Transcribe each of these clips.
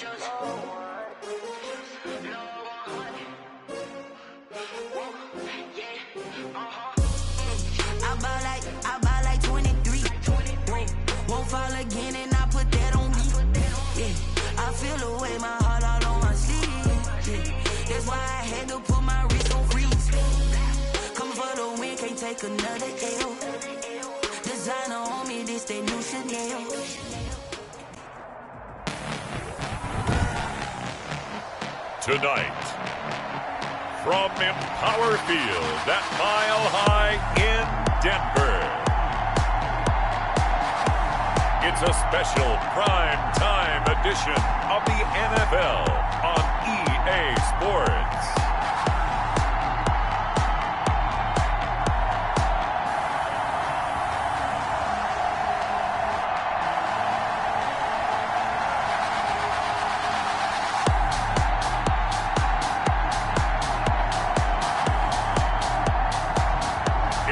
I buy like 23. Won't fall again and I put that on me. Yeah, I feel away, my heart all on my sleeve. Yeah, that's why I had to put my wrist on freeze. Coming for the win, can't take another L. Designer on me, this they new Chanel. Tonight, from Empower Field at Mile High in Denver, it's a special prime time edition of the NFL on EA Sports.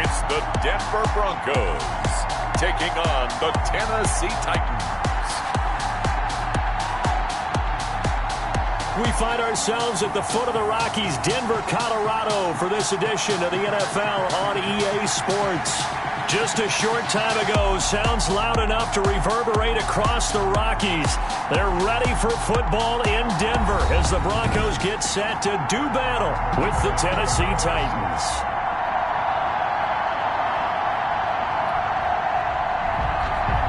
It's the Denver Broncos taking on the Tennessee Titans. We find ourselves at the foot of the Rockies, Denver, Colorado, for this edition of the NFL on EA Sports. Just a short time ago, sounds loud enough to reverberate across the Rockies. They're ready for football in Denver as the Broncos get set to do battle with the Tennessee Titans.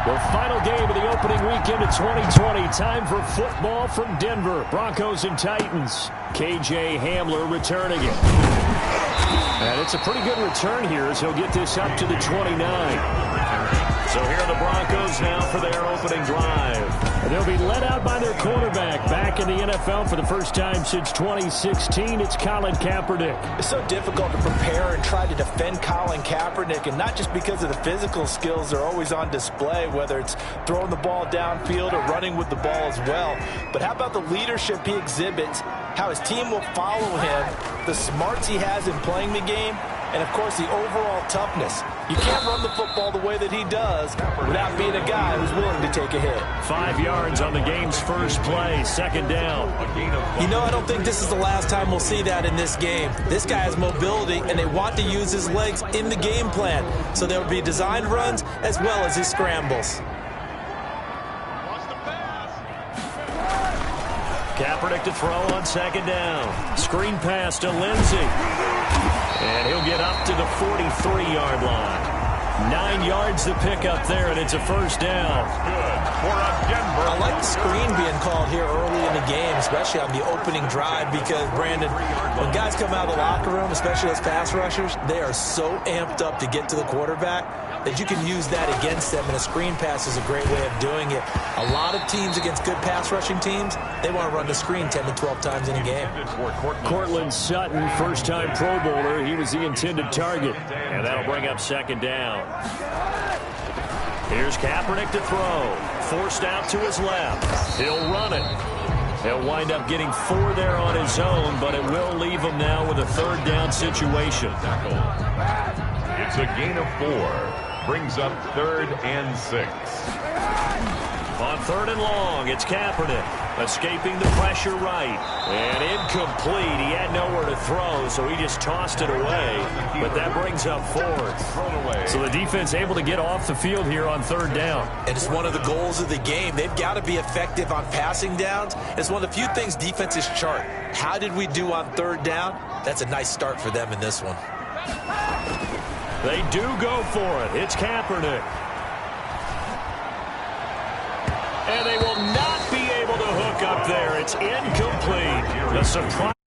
The final game of the opening weekend of 2020. Time for football from Denver. Broncos and Titans. KJ Hamler returning it. And it's a pretty good return here as he'll get this up to the 29. So here are the Broncos now for their opening drive. And they'll be led out by their quarterback. Back in the NFL for the first time since 2016, it's Colin Kaepernick. It's so difficult to prepare and try to defend Colin Kaepernick, and not just because of the physical skills they're always on display, whether it's throwing the ball downfield or running with the ball as well. But how about the leadership he exhibits, how his team will follow him, the smarts he has in playing the game, and, of course, the overall toughness. You can't run the football the way that he does without being a guy who's willing to take a hit. 5 yards on the game's first play, second down. You know, I don't think this is the last time we'll see that in this game. This guy has mobility, and they want to use his legs in the game plan. So there will be designed runs as well as his scrambles. Kaepernick to throw on second down. Screen pass to Lindsey. And he'll get up to the 43-yard line. 9 yards to pick up there, and it's a first down. Good for a Denver. I like the screen being called here early in the game, especially on the opening drive, because, Brandon, when guys come out of the locker room, especially those pass rushers, they are so amped up to get to the quarterback that you can use that against them, and a screen pass is a great way of doing it. A lot of teams against good pass rushing teams, they want to run the screen 10 to 12 times in a game. Cortland Sutton, first-time Pro Bowler. He was the intended target, and that'll bring up second down. Here's Kaepernick to throw. Forced out to his left. He'll run it. He'll wind up getting 4 there on his own, but it will leave him now with a third down situation. It's a gain of 4. Brings up 3rd and 6. On 3rd and long, it's Kaepernick. Escaping the pressure right. And incomplete. He had nowhere to throw, so he just tossed it away. But that brings up 4th. So the defense able to get off the field here on 3rd down. And it's one of the goals of the game. They've got to be effective on passing downs. It's one of the few things defenses chart. How did we do on 3rd down? That's a nice start for them in this one. They do go for it. It's Kaepernick. And they will not be able to hook up there. It's incomplete. The surprise.